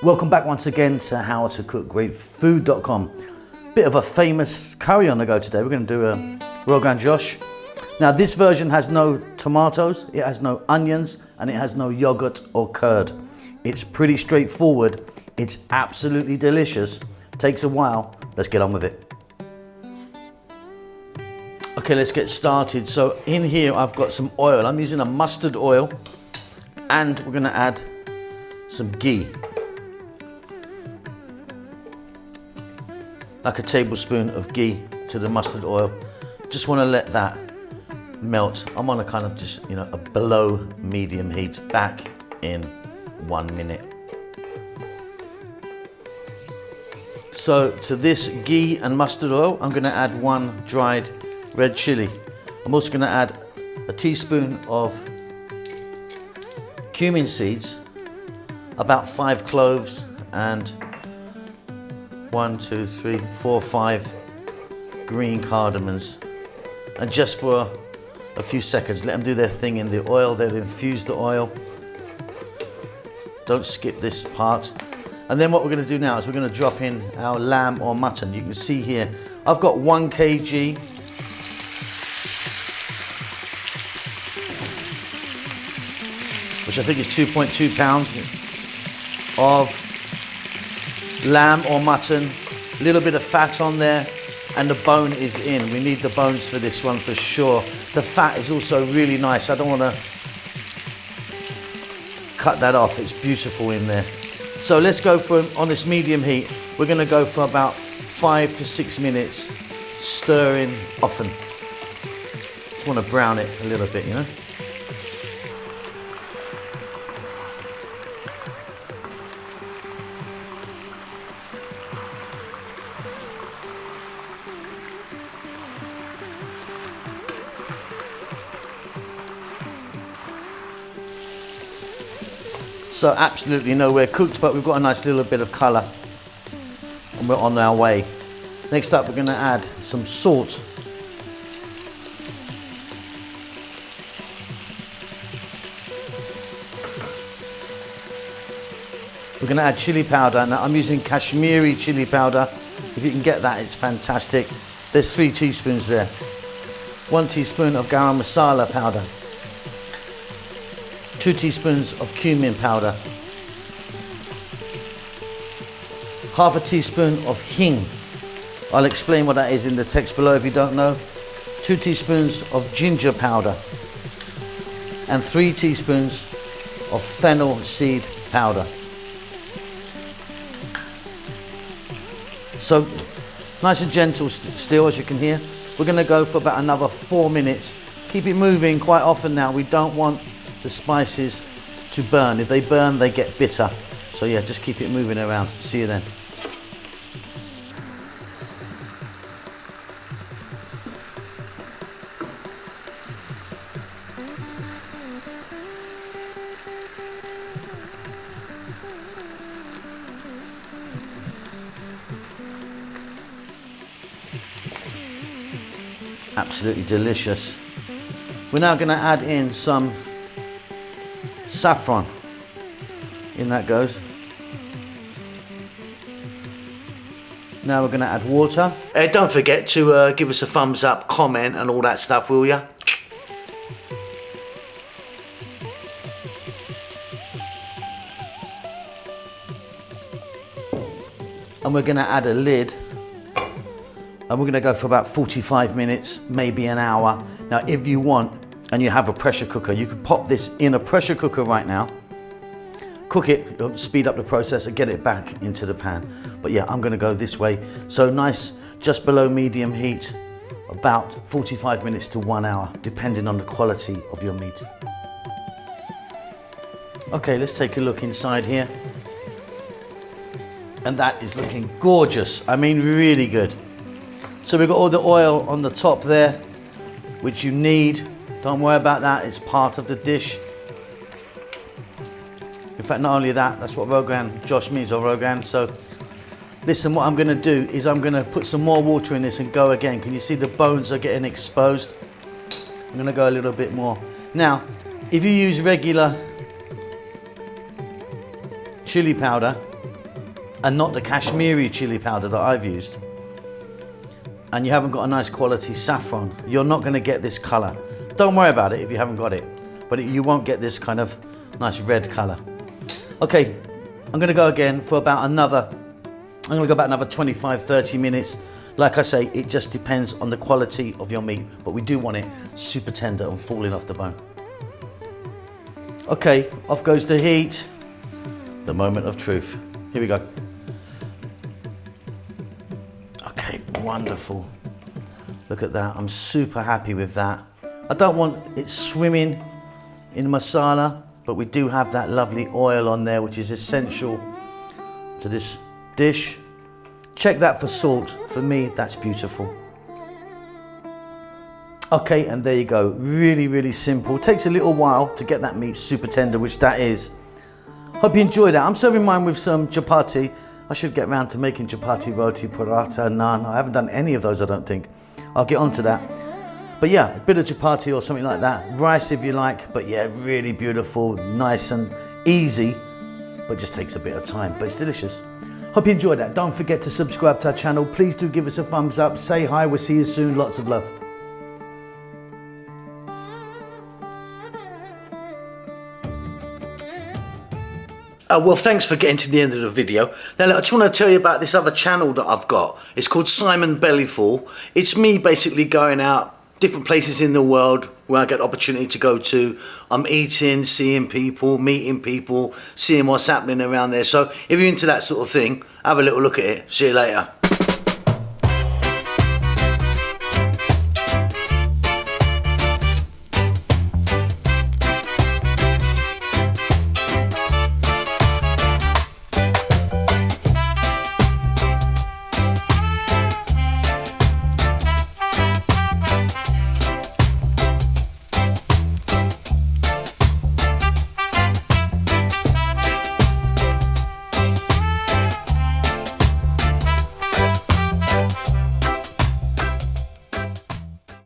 Welcome back once again to howtocookgreatfood.com. Bit of a famous curry on the go today. We're going to do a Rogan Josh. Now this version has no tomatoes, it has no onions, and it has no yogurt or curd. It's pretty straightforward. It's absolutely delicious. Takes a while. Let's get on with it. Okay, let's get started. So in here I've got some oil. I'm using a mustard oil, and we're going to add some ghee. Like a tablespoon of ghee to the mustard oil. Just want to let that melt. I'm on a kind of just, a below medium heat. Back in 1 minute. So to this ghee and mustard oil, I'm going to add 1 dried red chili. I'm also going to add a teaspoon of cumin seeds, about 5 cloves, and 1, 2, 3, 4, 5 green cardamoms. And just for a few seconds, let them do their thing in the oil. They'll infuse the oil. Don't skip this part. And then what we're going to do now is we're going to drop in our lamb or mutton. You can see here, I've got 1 kg which I think is 2.2 pounds of lamb or mutton, a little bit of fat on there, and the bone is in. We need the bones for this one for sure. The fat is also really nice. I don't want to cut that off. It's beautiful in there. So let's go for, on this medium heat, we're going to go for about 5 to 6 minutes, stirring often. Just want to brown it a little bit, So absolutely nowhere cooked, but we've got a nice little bit of colour and we're on our way. Next up, we're going to add some salt. We're going to add chili powder. Now I'm using Kashmiri chili powder. If you can get that, it's fantastic. There's 3 teaspoons there. 1 teaspoon of garam masala powder. 2 teaspoons of cumin powder, half a teaspoon of hing. I'll explain what that is in the text below if you don't know. 2 teaspoons of ginger powder, and 3 teaspoons of fennel seed powder. So nice and gentle still, as you can hear. We're going to go for about another 4 minutes. Keep it moving quite often now. We don't want the spices to burn. If they burn, they get bitter. So yeah, just keep it moving around. See you then. Absolutely delicious. We're now going to add in some saffron. In that goes. Now we're going to add water. Don't forget to give us a thumbs up, comment and all that stuff, will ya? And we're going to add a lid. And we're going to go for about 45 minutes, maybe an hour. Now if you want, and you have a pressure cooker, you could pop this in a pressure cooker right now, cook it, it'll speed up the process and get it back into the pan. But yeah, I'm gonna go this way. So nice, just below medium heat, about 45 minutes to 1 hour, depending on the quality of your meat. Okay, let's take a look inside here. And that is looking gorgeous. I mean, really good. So we've got all the oil on the top there, which you need. Don't worry about that, it's part of the dish. In fact, not only that, that's what Rogan Josh means, or Rogan. So listen, what I'm going to do is I'm going to put some more water in this and go again. Can you see the bones are getting exposed? I'm going to go a little bit more. Now, if you use regular chili powder, and not the Kashmiri chili powder that I've used, and you haven't got a nice quality saffron, you're not going to get this color. Don't worry about it if you haven't got it, but you won't get this kind of nice red color. Okay, I'm going to go again for about another 25-30 minutes. Like I say, it just depends on the quality of your meat, but we do want it super tender and falling off the bone. Okay, off goes the heat. The moment of truth. Here we go. Okay, wonderful. Look at that. I'm super happy with that. I don't want it swimming in masala, but we do have that lovely oil on there, which is essential to this dish. Check that for salt. For me, that's beautiful. Okay, and there you go. Really, really simple. It takes a little while to get that meat super tender, which that is. Hope you enjoyed that. I'm serving mine with some chapati. I should get around to making chapati, roti, paratha, naan. I haven't done any of those, I don't think. I'll get onto that. But yeah, a bit of chapati or something like that. Rice if you like, but yeah, really beautiful, nice and easy, but just takes a bit of time, but it's delicious. Hope you enjoyed that. Don't forget to subscribe to our channel. Please do give us a thumbs up. Say hi. We'll see you soon. Lots of love. Well, thanks for getting to the end of the video. Now, look, I just want to tell you about this other channel that I've got. It's called Simon Bellyful. It's me basically going out different places in the world where I get the opportunity to go to. I'm eating, seeing people, meeting people, seeing what's happening around there. So if you're into that sort of thing, have a little look at it. See you later.